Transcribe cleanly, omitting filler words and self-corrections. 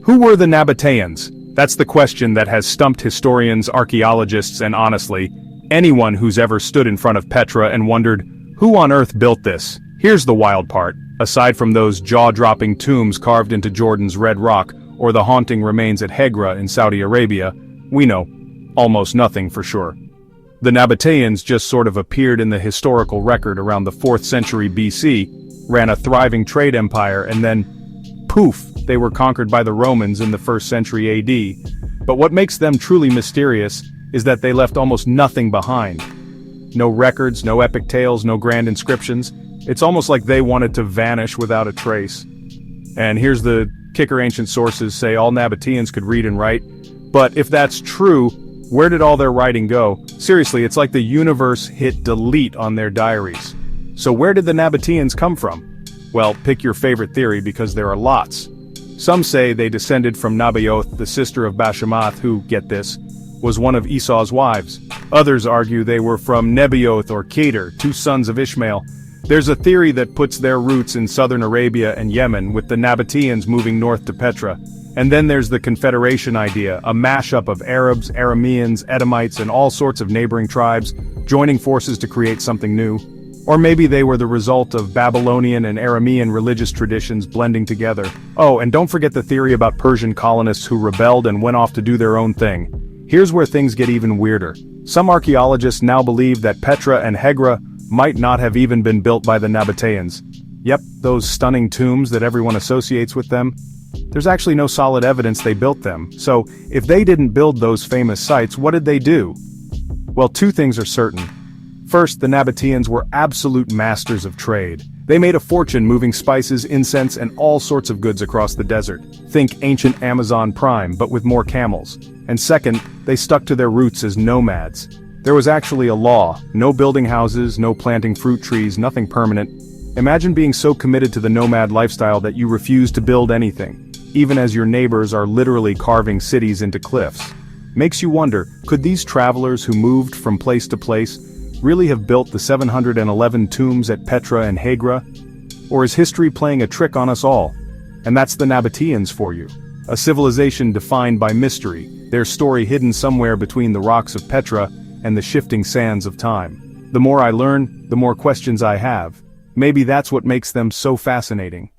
Who were the Nabataeans? That's the question that has stumped historians, archaeologists, and honestly, anyone who's ever stood in front of Petra and wondered, who on earth built this? Here's the wild part. Aside from those jaw-dropping tombs carved into Jordan's red rock, or the haunting remains at Hegra in Saudi Arabia, we know almost nothing for sure. The Nabataeans just sort of appeared in the historical record around the 4th century BC, ran a thriving trade empire, and then, poof, they were conquered by the Romans in the 1st century AD. But what makes them truly mysterious is that they left almost nothing behind. No records, no epic tales, no grand inscriptions. It's almost like they wanted to vanish without a trace. And here's the kicker: ancient sources say all Nabataeans could read and write. But if that's true, where did all their writing go? Seriously, it's like the universe hit delete on their diaries. So where did the Nabataeans come from? Well, pick your favorite theory because there are lots. Some say they descended from Nabaioth, the sister of Bashemoth, who, get this, was one of Esau's wives. Others argue they were from Nebaioth or Kedar, 2 sons of Ishmael. There's a theory that puts their roots in southern Arabia and Yemen, with the Nabataeans moving north to Petra. And then there's the Confederation idea, a mashup of Arabs, Arameans, Edomites, and all sorts of neighboring tribes, joining forces to create something new. Or maybe they were the result of Babylonian and Aramean religious traditions blending together. Oh, and don't forget the theory about Persian colonists who rebelled and went off to do their own thing. Here's where things get even weirder. Some archaeologists now believe that Petra and Hegra might not have even been built by the Nabataeans. Yep, those stunning tombs that everyone associates with them. There's actually no solid evidence they built them, so if they didn't build those famous sites, what did they do? Well, 2 things are certain. First, the Nabataeans were absolute masters of trade. They made a fortune moving spices, incense, and all sorts of goods across the desert. Think ancient Amazon prime, but with more camels. And second, they stuck to their roots as nomads. There was actually a law: no building houses, no planting fruit trees, nothing permanent. Imagine being so committed to the nomad lifestyle that you refuse to build anything, even as your neighbors are literally carving cities into cliffs. Makes you wonder, could these travelers who moved from place to place really have built the 711 tombs at Petra and Hegra? Or is history playing a trick on us all? And that's the Nabataeans for you. A civilization defined by mystery, their story hidden somewhere between the rocks of Petra and the shifting sands of time. The more I learn, the more questions I have. Maybe that's what makes them so fascinating.